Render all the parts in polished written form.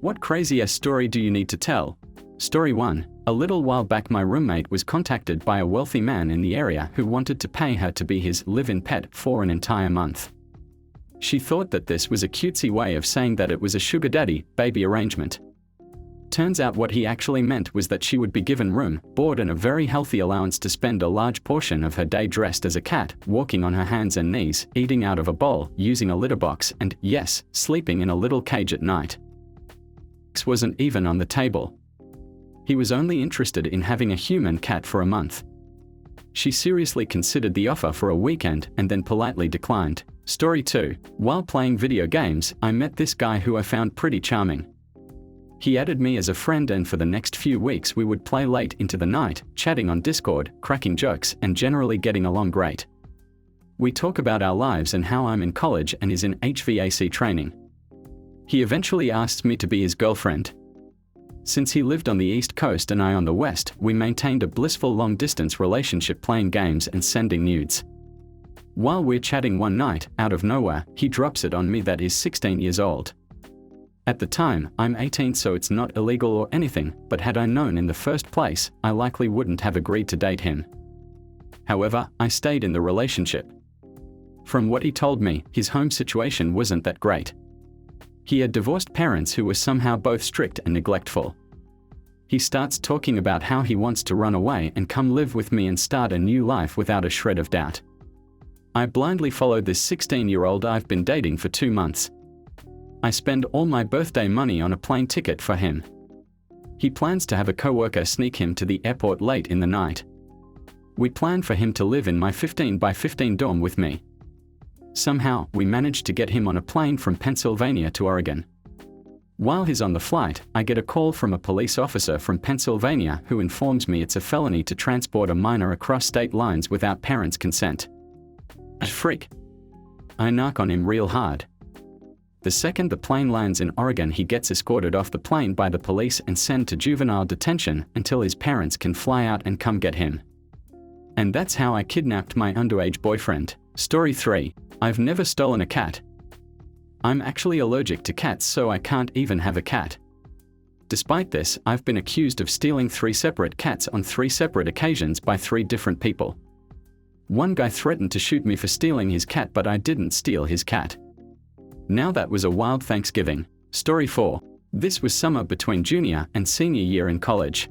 What crazy-ass story do you need to tell? Story 1. A little while back my roommate was contacted by a wealthy man in the area who wanted to pay her to be his live-in pet for an entire month. She thought that this was a cutesy way of saying that it was a sugar daddy, baby arrangement. Turns out what he actually meant was that she would be given room, board and a very healthy allowance to spend a large portion of her day dressed as a cat, walking on her hands and knees, eating out of a bowl, using a litter box and, yes, sleeping in a little cage at night. Sex wasn't even on the table. He was only interested in having a human cat for a month. She seriously considered the offer for a weekend and then politely declined. Story 2. While playing video games, I met this guy who I found pretty charming. He added me as a friend and for the next few weeks we would play late into the night, chatting on Discord, cracking jokes and generally getting along great. We talk about our lives and how I'm in college and is in HVAC training. He eventually asked me to be his girlfriend. Since he lived on the East Coast and I on the West, we maintained a blissful long-distance relationship playing games and sending nudes. While we're chatting one night, out of nowhere, he drops it on me that he's 16 years old. At the time, I'm 18 so it's not illegal or anything, but had I known in the first place, I likely wouldn't have agreed to date him. However, I stayed in the relationship. From what he told me, his home situation wasn't that great. He had divorced parents who were somehow both strict and neglectful. He starts talking about how he wants to run away and come live with me and start a new life without a shred of doubt. I blindly followed this 16-year-old I've been dating for 2 months. I spend all my birthday money on a plane ticket for him. He plans to have a coworker sneak him to the airport late in the night. We plan for him to live in my 15 by 15 dorm with me. Somehow, we managed to get him on a plane from Pennsylvania to Oregon. While he's on the flight, I get a call from a police officer from Pennsylvania who informs me it's a felony to transport a minor across state lines without parents' consent. A freak. I knock on him real hard. The second the plane lands in Oregon, he gets escorted off the plane by the police and sent to juvenile detention until his parents can fly out and come get him. And that's how I kidnapped my underage boyfriend. Story 3. I've never stolen a cat. I'm actually allergic to cats, so I can't even have a cat. Despite this, I've been accused of stealing 3 separate cats on 3 separate occasions by 3 different people. One guy threatened to shoot me for stealing his cat, but I didn't steal his cat. Now that was a wild Thanksgiving. Story 4. This was summer between junior and senior year in college.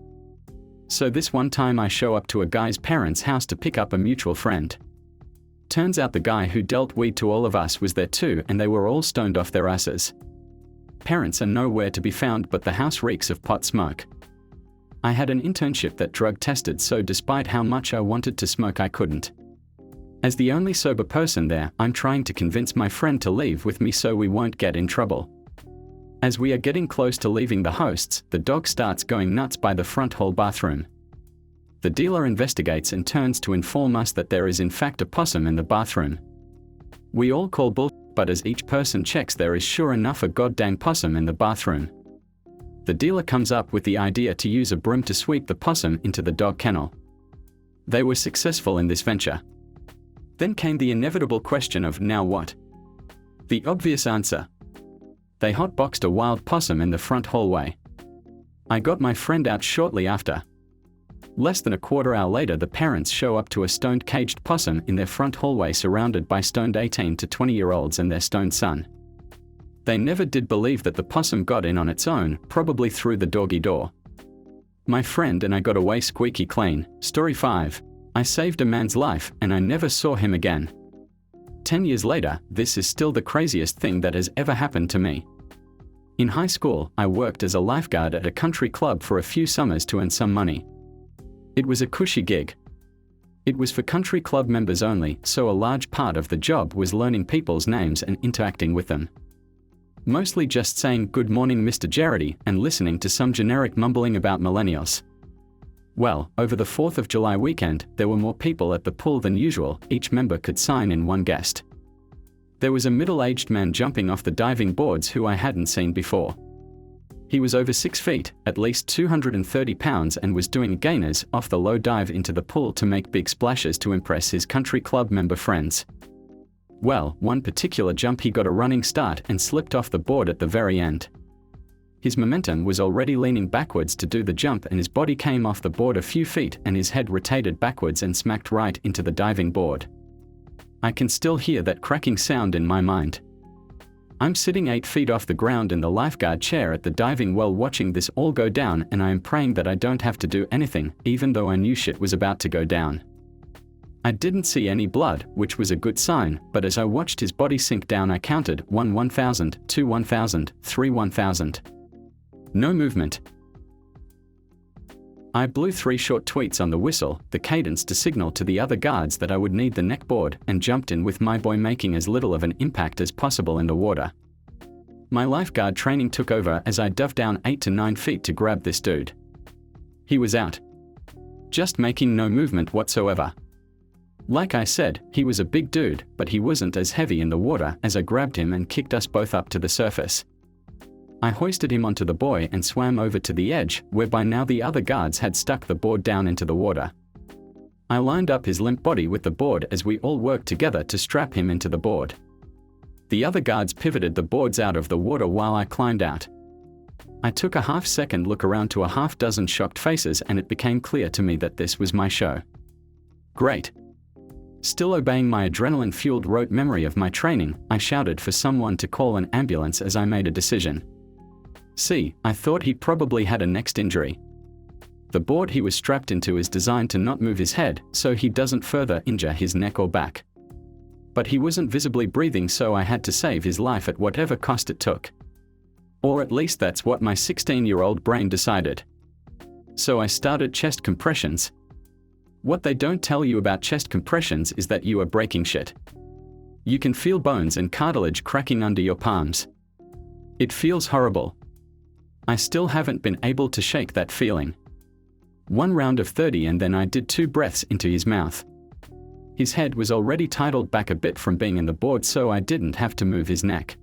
So this one time I show up to a guy's parents' house to pick up a mutual friend. Turns out the guy who dealt weed to all of us was there too, and they were all stoned off their asses. Parents are nowhere to be found, but the house reeks of pot smoke. I had an internship that drug tested, so despite how much I wanted to smoke, I couldn't. As the only sober person there, I'm trying to convince my friend to leave with me so we won't get in trouble. As we are getting close to leaving the hosts, the dog starts going nuts by the front hall bathroom. The dealer investigates and turns to inform us that there is in fact a possum in the bathroom. We all call bull, but as each person checks, there is sure enough a goddamn possum in the bathroom. The dealer comes up with the idea to use a broom to sweep the possum into the dog kennel. They were successful in this venture. Then came the inevitable question of now what? The obvious answer. They hotboxed a wild possum in the front hallway. I got my friend out shortly after. Less than a quarter hour later, the parents show up to a stoned caged possum in their front hallway surrounded by stoned 18 to 20-year-olds and their stoned son. They never did believe that the possum got in on its own, probably through the doggy door. My friend and I got away squeaky clean. Story 5. I saved a man's life and I never saw him again. 10 years later, this is still the craziest thing that has ever happened to me. In high school, I worked as a lifeguard at a country club for a few summers to earn some money. It was a cushy gig. It was for country club members only, so a large part of the job was learning people's names and interacting with them. Mostly just saying "Good morning, Mr. Jarity," and listening to some generic mumbling about millennials. Well, over the 4th of July weekend, there were more people at the pool than usual. Each member could sign in one guest. There was a middle-aged man jumping off the diving boards who I hadn't seen before. He was over 6 feet, at least 230 pounds, and was doing gainers off the low dive into the pool to make big splashes to impress his country club member friends. Well, one particular jump he got a running start and slipped off the board at the very end. His momentum was already leaning backwards to do the jump, and his body came off the board a few feet and his head rotated backwards and smacked right into the diving board. I can still hear that cracking sound in my mind. I'm sitting 8 feet off the ground in the lifeguard chair at the diving well watching this all go down, and I am praying that I don't have to do anything, even though I knew shit was about to go down. I didn't see any blood, which was a good sign, but as I watched his body sink down I counted 1 1,000, 2 1,000, 3 1,000. No movement. I blew 3 short tweets on the whistle, the cadence to signal to the other guards that I would need the neck board, and jumped in with my boy, making as little of an impact as possible in the water. My lifeguard training took over as I dove down 8 to 9 feet to grab this dude. He was out. Just making no movement whatsoever. Like I said, he was a big dude, but he wasn't as heavy in the water as I grabbed him and kicked us both up to the surface. I hoisted him onto the buoy and swam over to the edge, where by now the other guards had stuck the board down into the water. I lined up his limp body with the board as we all worked together to strap him into the board. The other guards pivoted the boards out of the water while I climbed out. I took a half-second look around to a half-dozen shocked faces, and it became clear to me that this was my show. Great. Still obeying my adrenaline-fueled rote memory of my training, I shouted for someone to call an ambulance as I made a decision. See, I thought he probably had a neck injury. The board he was strapped into is designed to not move his head, so he doesn't further injure his neck or back. But he wasn't visibly breathing, so I had to save his life at whatever cost it took. Or at least that's what my 16-year-old brain decided. So I started chest compressions. What they don't tell you about chest compressions is that you are breaking shit. You can feel bones and cartilage cracking under your palms. It feels horrible. I still haven't been able to shake that feeling. 1 round of 30 and then I did 2 breaths into his mouth. His head was already titled back a bit from being in the board, so I didn't have to move his neck.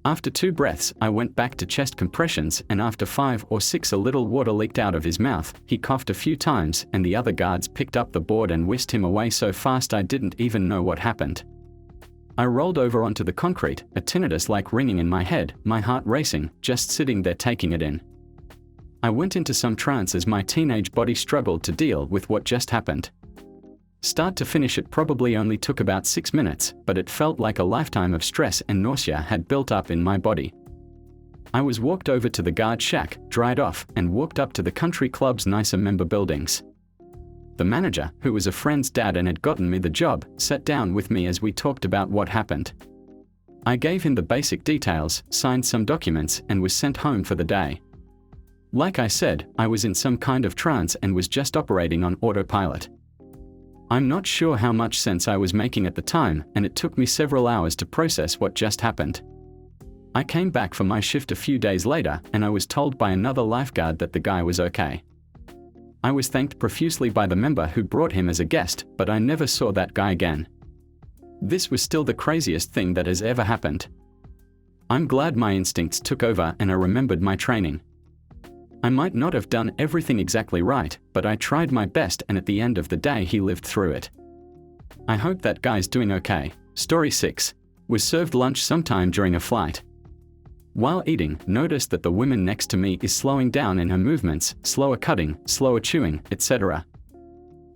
After 2 breaths, I went back to chest compressions, and after 5 or 6 a little water leaked out of his mouth, he coughed a few times, and the other guards picked up the board and whisked him away so fast I didn't even know what happened. I rolled over onto the concrete, a tinnitus-like ringing in my head, my heart racing, just sitting there taking it in. I went into some trance as my teenage body struggled to deal with what just happened. Start to finish it probably only took about 6 minutes, but it felt like a lifetime of stress and nausea had built up in my body. I was walked over to the guard shack, dried off, and walked up to the country club's nicer member buildings. The manager, who was a friend's dad and had gotten me the job, sat down with me as we talked about what happened. I gave him the basic details, signed some documents, and was sent home for the day. Like I said, I was in some kind of trance and was just operating on autopilot. I'm not sure how much sense I was making at the time, and it took me several hours to process what just happened. I came back from my shift a few days later, and I was told by another lifeguard that the guy was okay. I was thanked profusely by the member who brought him as a guest, but I never saw that guy again. This was still the craziest thing that has ever happened. I'm glad my instincts took over and I remembered my training. I might not have done everything exactly right, but I tried my best, and at the end of the day he lived through it. I hope that guy's doing okay. Story 6. Was served lunch sometime during a flight. While eating, noticed that the woman next to me is slowing down in her movements, slower cutting, slower chewing, etc.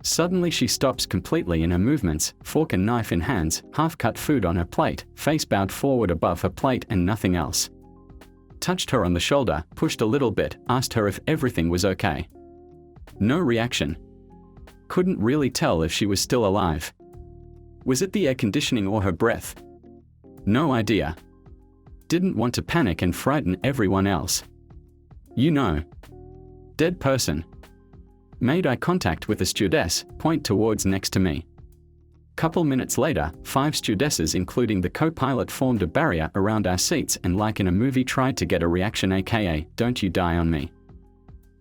Suddenly she stops completely in her movements, fork and knife in hands, half-cut food on her plate, face bowed forward above her plate and nothing else. Touched her on the shoulder, pushed a little bit, asked her if everything was okay. No reaction. Couldn't really tell if she was still alive. Was it the air conditioning or her breath? No idea. Didn't want to panic and frighten everyone else. You know. Dead person. Made eye contact with a stewardess, point towards next to me. Couple minutes later, 5 stewardesses including the co-pilot formed a barrier around our seats and like in a movie tried to get a reaction, aka, "Don't you die on me."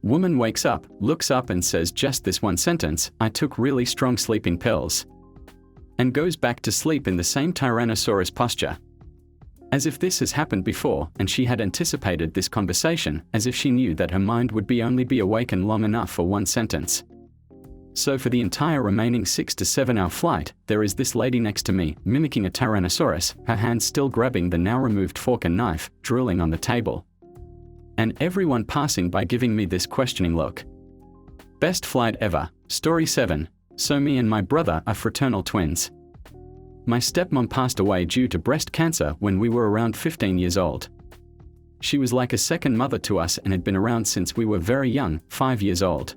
Woman wakes up, looks up and says just this one sentence, "I took really strong sleeping pills." And goes back to sleep in the same Tyrannosaurus posture. As if this has happened before, and she had anticipated this conversation, as if she knew that her mind would only be awakened long enough for one sentence. So for the entire remaining 6 to 7 hour flight, there is this lady next to me, mimicking a Tyrannosaurus, her hands still grabbing the now removed fork and knife, drooling on the table. and everyone passing by giving me this questioning look. Best flight ever. Story 7. So me and my brother are fraternal twins. My stepmom passed away due to breast cancer when we were around 15 years old. She was like a second mother to us and had been around since we were very young, 5 years old.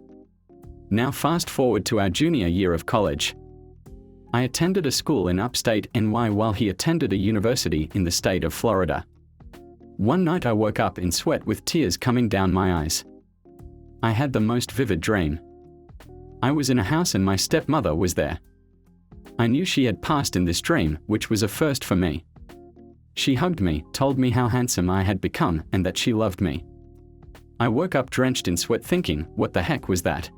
Now fast forward to our junior year of college. I attended a school in upstate NY while he attended a university in the state of Florida. One night I woke up in sweat with tears coming down my eyes. I had the most vivid dream. I was in a house and my stepmother was there. I knew she had passed in this dream, which was a first for me. She hugged me, told me how handsome I had become, and that she loved me. I woke up drenched in sweat thinking, what the heck was that?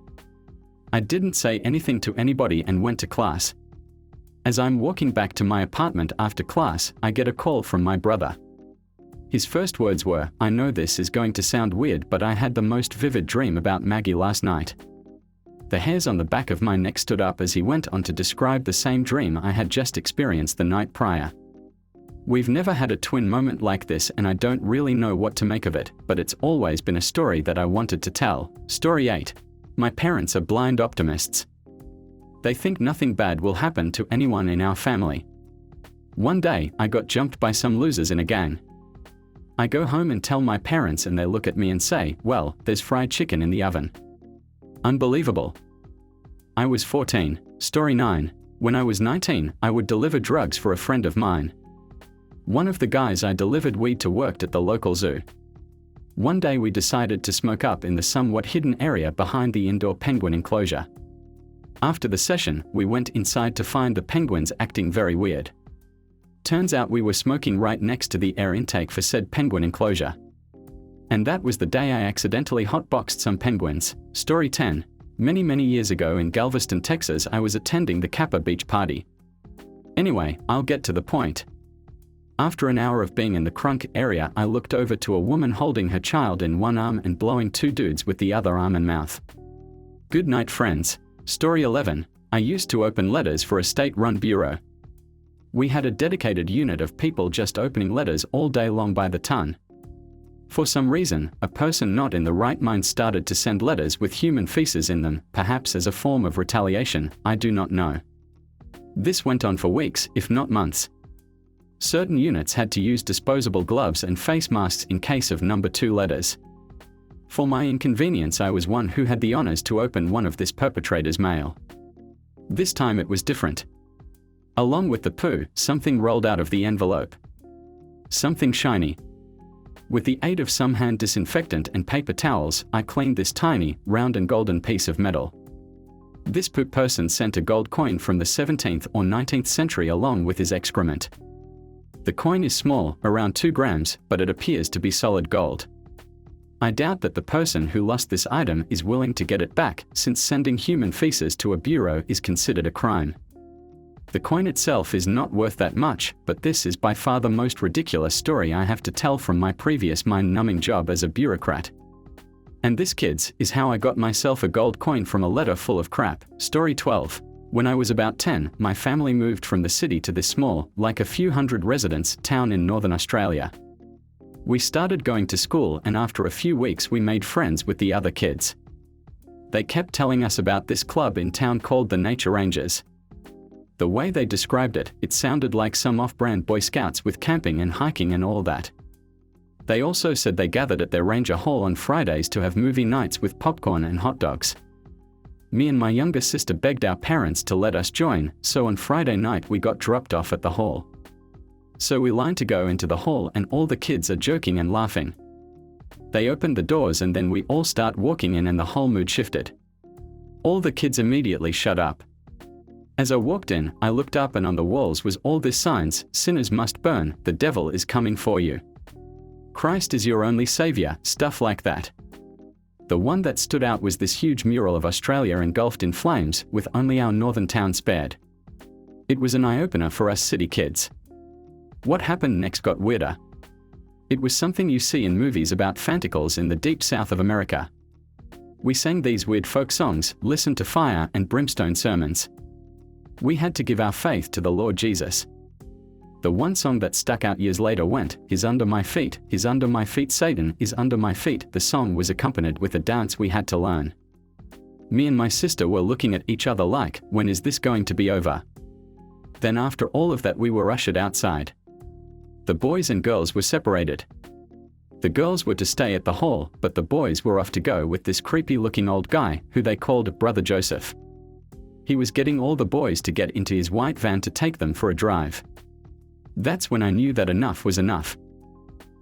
I didn't say anything to anybody and went to class. As I'm walking back to my apartment after class, I get a call from my brother. His first words were, "I know this is going to sound weird, but I had the most vivid dream about Maggie last night." The hairs on the back of my neck stood up as he went on to describe the same dream I had just experienced the night prior. We've never had a twin moment like this and I don't really know what to make of it, but it's always been a story that I wanted to tell. Story 8. My parents are blind optimists. They think nothing bad will happen to anyone in our family. One day, I got jumped by some losers in a gang. I go home and tell my parents and they look at me and say, "Well, there's fried chicken in the oven." Unbelievable. I was 14. Story 9. When I was 19, I would deliver drugs for a friend of mine. One of the guys I delivered weed to worked at the local zoo. One day we decided to smoke up in the somewhat hidden area behind the indoor penguin enclosure. After the session, we went inside to find the penguins acting very weird. Turns out we were smoking right next to the air intake for said penguin enclosure. And that was the day I accidentally hotboxed some penguins. Story 10. Many years ago in Galveston, Texas, I was attending the Kappa Beach party. Anyway, I'll get to the point. After an hour of being in the crunk area, I looked over to a woman holding her child in one arm and blowing two dudes with the other arm and mouth. Good night, friends. Story 11. I used to open letters for a state-run bureau. We had a dedicated unit of people just opening letters all day long by the ton. For some reason, a person not in the right mind started to send letters with human feces in them, perhaps as a form of retaliation, I do not know. This went on for weeks, if not months. Certain units had to use disposable gloves and face masks in case of number 2 letters. For my inconvenience, I was one who had the honors to open one of this perpetrator's mail. This time it was different. Along with the poo, something rolled out of the envelope. Something shiny. With the aid of some hand disinfectant and paper towels, I cleaned this tiny, round and golden piece of metal. This poop person sent a gold coin from the 17th or 19th century along with his excrement. The coin is small, around 2 grams, but it appears to be solid gold. I doubt that the person who lost this item is willing to get it back, since sending human feces to a bureau is considered a crime. The coin itself is not worth that much, but this is by far the most ridiculous story I have to tell from my previous mind-numbing job as a bureaucrat. And this, kids, is how I got myself a gold coin from a letter full of crap. Story 12. When I was about 10, my family moved from the city to this small, like a few hundred residents, town in northern Australia. We started going to school and after a few weeks we made friends with the other kids. They kept telling us about this club in town called the Nature Rangers. The way they described it, it sounded like some off-brand Boy Scouts with camping and hiking and all that. They also said they gathered at their ranger hall on Fridays to have movie nights with popcorn and hot dogs. Me and my younger sister begged our parents to let us join, so on Friday night we got dropped off at the hall. So we lined to go into the hall and all the kids are joking and laughing. They opened the doors and then we all start walking in and the whole mood shifted. All the kids immediately shut up. As I walked in, I looked up and on the walls was all these signs: sinners must burn, the devil is coming for you, Christ is your only savior, stuff like that. The one that stood out was this huge mural of Australia engulfed in flames, with only our northern town spared. It was an eye-opener for us city kids. What happened next got weirder. It was something you see in movies about fanticles in the deep south of America. We sang these weird folk songs, listened to fire and brimstone sermons. We had to give our faith to the Lord Jesus. The one song that stuck out years later went, "He's under my feet, he's under my feet, Satan is under my feet." The song was accompanied with a dance we had to learn. Me and my sister were looking at each other like, when is this going to be over? Then after all of that we were ushered outside. The boys and girls were separated. The girls were to stay at the hall, but the boys were off to go with this creepy-looking old guy, who they called Brother Joseph. He was getting all the boys to get into his white van to take them for a drive. That's when I knew that enough was enough.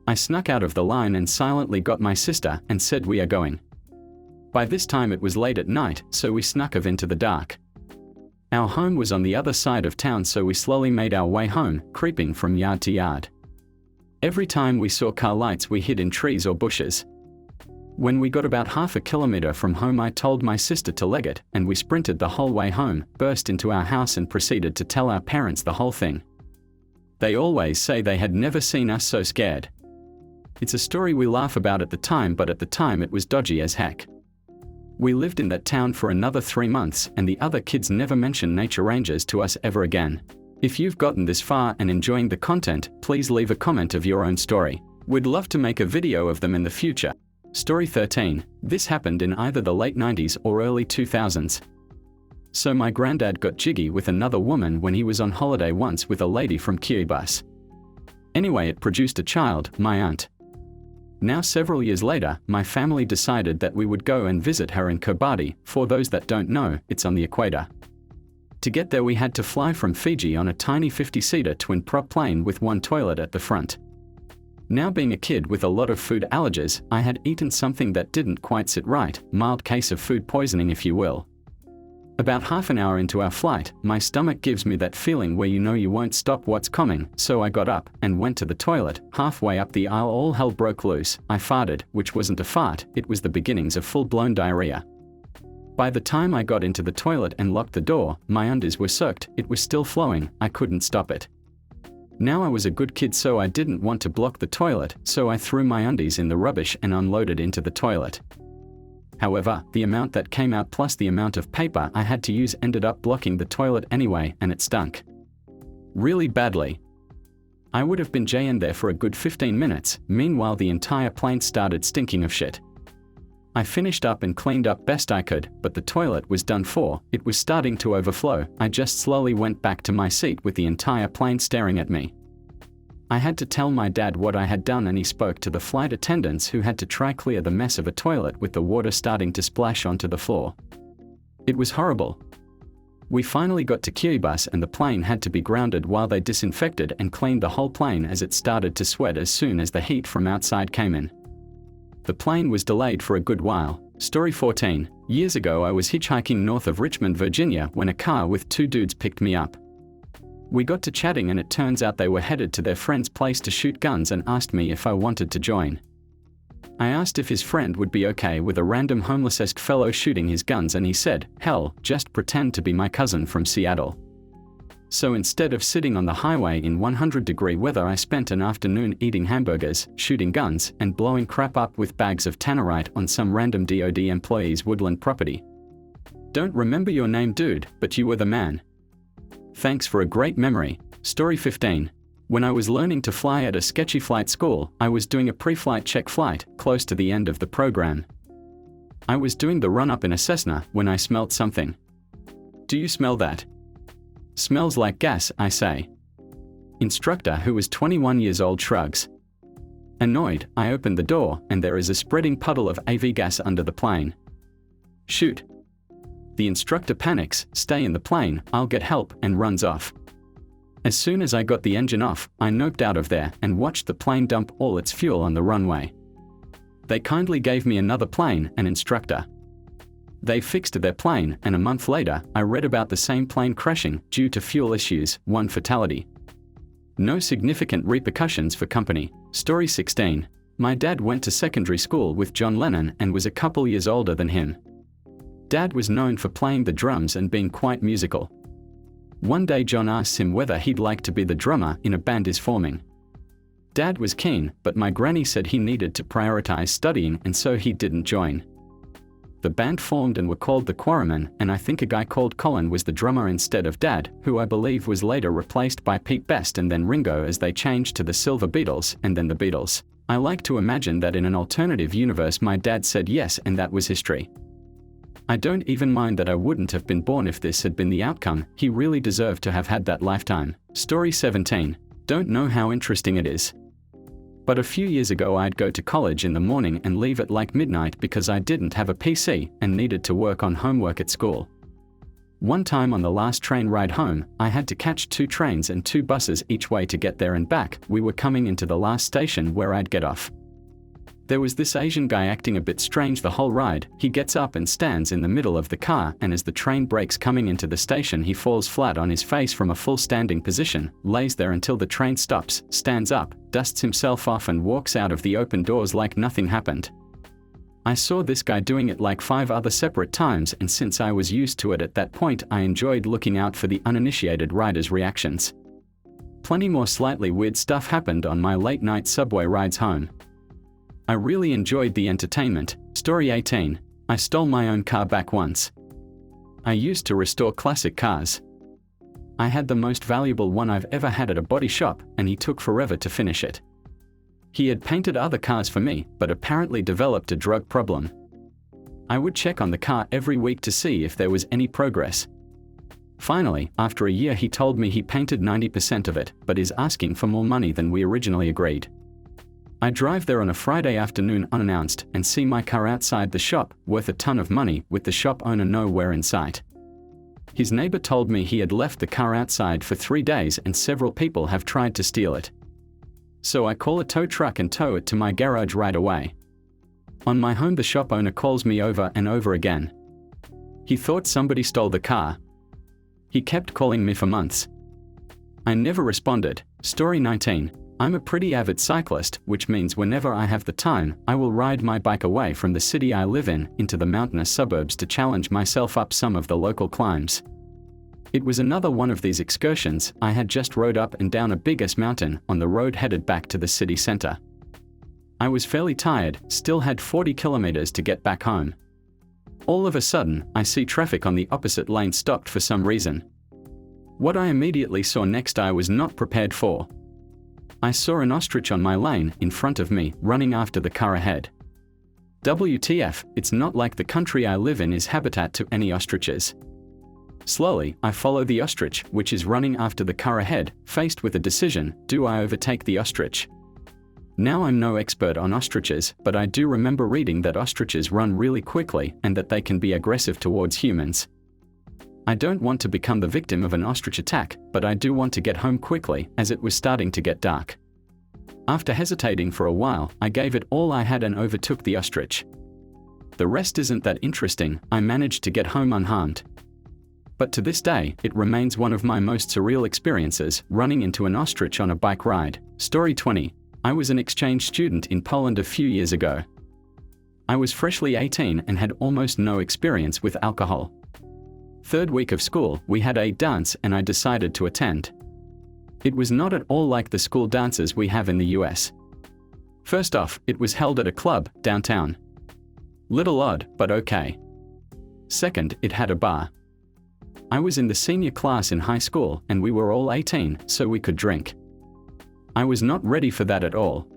I snuck out of the line and silently got my sister and said, "We are going." By this time it was late at night, so we snuck off into the dark. Our home was on the other side of town, so we slowly made our way home, creeping from yard to yard. Every time we saw car lights we hid in trees or bushes. When we got about half a kilometer from home I told my sister to leg it, and we sprinted the whole way home, burst into our house and proceeded to tell our parents the whole thing. They always say they had never seen us so scared. It's a story we laugh about at the time, but at the time it was dodgy as heck. We lived in that town for another 3 months, and the other kids never mentioned nature rangers to us ever again. If you've gotten this far and enjoying the content, please leave a comment of your own story. We'd love to make a video of them in the future. Story 13. This happened in either the late 90s or early 2000s. So my granddad got jiggy with another woman when he was on holiday once with a lady from Kiribati. Anyway, it produced a child, my aunt. Now several years later, my family decided that we would go and visit her in Kiribati. For those that don't know, it's on the equator. To get there we had to fly from Fiji on a tiny 50-seater twin-prop plane with one toilet at the front. Now being a kid with a lot of food allergies, I had eaten something that didn't quite sit right, mild case of food poisoning if you will. About half an hour into our flight, my stomach gives me that feeling where you know you won't stop what's coming, so I got up and went to the toilet. Halfway up the aisle all hell broke loose. I farted, which wasn't a fart, it was the beginnings of full-blown diarrhea. By the time I got into the toilet and locked the door, my undies were soaked, it was still flowing, I couldn't stop it. Now I was a good kid, so I didn't want to block the toilet, so I threw my undies in the rubbish and unloaded into the toilet. However, the amount that came out plus the amount of paper I had to use ended up blocking the toilet anyway, and it stunk. Really badly. I would have been JN there for a good 15 minutes, meanwhile the entire plane started stinking of shit. I finished up and cleaned up best I could, but the toilet was done for, it was starting to overflow. I just slowly went back to my seat with the entire plane staring at me. I had to tell my dad what I had done, and he spoke to the flight attendants who had to try clear the mess of a toilet with the water starting to splash onto the floor. It was horrible. We finally got to Kiribati and the plane had to be grounded while they disinfected and cleaned the whole plane as it started to sweat as soon as the heat from outside came in. The plane was delayed for a good while. Story 14. Years ago I was hitchhiking north of Richmond, Virginia when a car with 2 dudes picked me up. We got to chatting and it turns out they were headed to their friend's place to shoot guns and asked me if I wanted to join. I asked if his friend would be okay with a random homeless-esque fellow shooting his guns, and he said, "Hell, just pretend to be my cousin from Seattle." So instead of sitting on the highway in 100-degree weather, I spent an afternoon eating hamburgers, shooting guns, and blowing crap up with bags of tannerite on some random DoD employee's woodland property. Don't remember your name, dude, but you were the man. Thanks for a great memory. Story 15. When I was learning to fly at a sketchy flight school, I was doing a pre-flight check flight, close to the end of the program. I was doing the run-up in a Cessna when I smelled something. Do you smell that? Smells like gas, I say. Instructor, who was 21 years old, shrugs. Annoyed, I open the door, and there is a spreading puddle of AV gas under the plane. Shoot. The instructor panics, "Stay in the plane, I'll get help," and runs off. As soon as I got the engine off, I noped out of there and watched the plane dump all its fuel on the runway. They kindly gave me another plane, an instructor. They fixed their plane, and a month later, I read about the same plane crashing due to fuel issues, 1 fatality. No significant repercussions for company. Story 16. My dad went to secondary school with John Lennon and was a couple years older than him. Dad was known for playing the drums and being quite musical. One day John asked him whether he'd like to be the drummer in a band is forming. Dad was keen, but my granny said he needed to prioritize studying and so he didn't join. The band formed and were called the Quarrymen, and I think a guy called Colin was the drummer instead of Dad, who I believe was later replaced by Pete Best and then Ringo as they changed to the Silver Beatles and then the Beatles. I like to imagine that in an alternative universe my dad said yes and that was history. I don't even mind that I wouldn't have been born if this had been the outcome. He really deserved to have had that lifetime. Story 17. Don't know how interesting it is. But a few years ago I'd go to college in the morning and leave at like midnight because I didn't have a PC and needed to work on homework at school. One time on the last train ride home, I had to catch 2 trains and 2 buses each way to get there and back. We were coming into the last station where I'd get off. There was this Asian guy acting a bit strange the whole ride. He gets up and stands in the middle of the car, and as the train brakes coming into the station he falls flat on his face from a full standing position, lays there until the train stops, stands up, dusts himself off and walks out of the open doors like nothing happened. I saw this guy doing it like 5 other separate times, and since I was used to it at that point I enjoyed looking out for the uninitiated riders' reactions. Plenty more slightly weird stuff happened on my late night subway rides home. I really enjoyed the entertainment. Story 18. I stole my own car back once. I used to restore classic cars. I had the most valuable one I've ever had at a body shop, and he took forever to finish it. He had painted other cars for me, but apparently developed a drug problem. I would check on the car every week to see if there was any progress. Finally, after a year he told me he painted 90% of it, but is asking for more money than we originally agreed. I drive there on a Friday afternoon unannounced and see my car outside the shop, worth a ton of money, with the shop owner nowhere in sight. His neighbor told me he had left the car outside for 3 days and several people have tried to steal it. So I call a tow truck and tow it to my garage right away. On my home the shop owner calls me over and over again. He thought somebody stole the car. He kept calling me for months. I never responded. Story 19. I'm a pretty avid cyclist, which means whenever I have the time, I will ride my bike away from the city I live in into the mountainous suburbs to challenge myself up some of the local climbs. It was another one of these excursions. I had just rode up and down a big-ass mountain on the road headed back to the city center. I was fairly tired, still had 40 kilometers to get back home. All of a sudden, I see traffic on the opposite lane stopped for some reason. What I immediately saw next I was not prepared for. I saw an ostrich on my lane in front of me, running after the car ahead. WTF, it's not like the country I live in is habitat to any ostriches. Slowly, I follow the ostrich, which is running after the car ahead, faced with a decision: do I overtake the ostrich? Now I'm no expert on ostriches, but I do remember reading that ostriches run really quickly and that they can be aggressive towards humans. I don't want to become the victim of an ostrich attack, but I do want to get home quickly, as it was starting to get dark. After hesitating for a while, I gave it all I had and overtook the ostrich. The rest isn't that interesting. I managed to get home unharmed. But to this day, it remains one of my most surreal experiences, running into an ostrich on a bike ride. Story 20. I was an exchange student in Poland a few years ago. I was freshly 18 and had almost no experience with alcohol. 3rd week of school, we had a dance and I decided to attend. It was not at all like the school dances we have in the US. First off, it was held at a club, downtown. Little odd, but okay. Second, it had a bar. I was in the senior class in high school and we were all 18, so we could drink. I was not ready for that at all.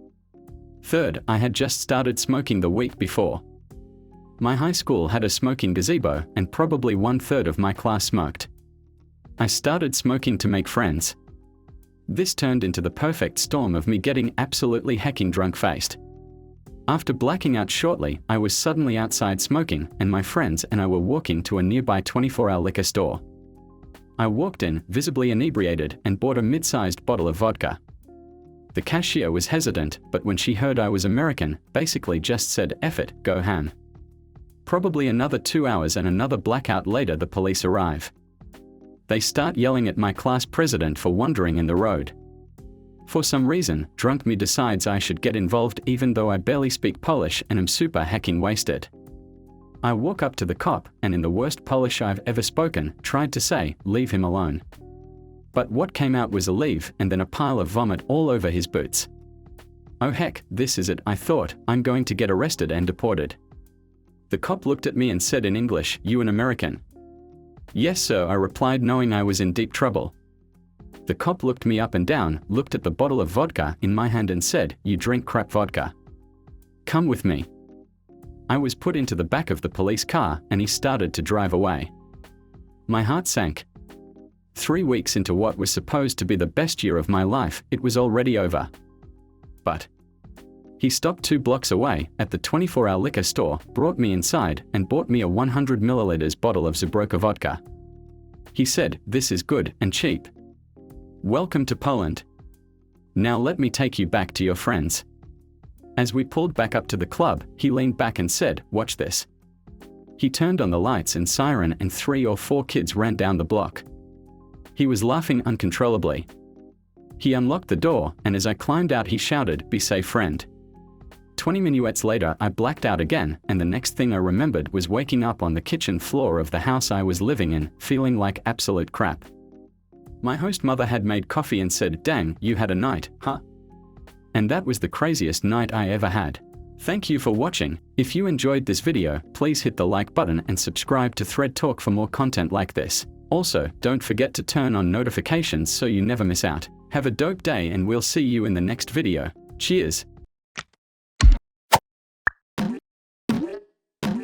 Third, I had just started smoking the week before. My high school had a smoking gazebo, and probably 1/3 of my class smoked. I started smoking to make friends. This turned into the perfect storm of me getting absolutely hecking drunk-faced. After blacking out shortly, I was suddenly outside smoking, and my friends and I were walking to a nearby 24-hour liquor store. I walked in, visibly inebriated, and bought a mid-sized bottle of vodka. The cashier was hesitant, but when she heard I was American, basically just said, "F it, go ham." Probably another 2 hours and another blackout later the police arrive. They start yelling at my class president for wandering in the road. For some reason, drunk me decides I should get involved even though I barely speak Polish and am super hecking wasted. I walk up to the cop and in the worst Polish I've ever spoken, tried to say, "Leave him alone." But what came out was a leave and then a pile of vomit all over his boots. Oh heck, this is it, I thought, I'm going to get arrested and deported. The cop looked at me and said in English, "You an American?" "Yes, sir," I replied, knowing I was in deep trouble. The cop looked me up and down, looked at the bottle of vodka in my hand and said, "You drink crap vodka. Come with me." I was put into the back of the police car and he started to drive away. My heart sank. 3 weeks into what was supposed to be the best year of my life, it was already over. But he stopped 2 blocks away at the 24-hour liquor store, brought me inside, and bought me a 100 milliliters bottle of Zabroka vodka. He said, "This is good and cheap. Welcome to Poland. Now let me take you back to your friends." As we pulled back up to the club, he leaned back and said, "Watch this." He turned on the lights and siren and 3 or 4 kids ran down the block. He was laughing uncontrollably. He unlocked the door, and as I climbed out he shouted, "Be safe, friend." 20 minutes later I blacked out again, and the next thing I remembered was waking up on the kitchen floor of the house I was living in, feeling like absolute crap. My host mother had made coffee and said, "Dang, you had a night, huh?" And that was the craziest night I ever had. Thank you for watching. If you enjoyed this video, please hit the like button and subscribe to Thread Talk for more content like this. Also, don't forget to turn on notifications so you never miss out. Have a dope day and we'll see you in the next video. Cheers!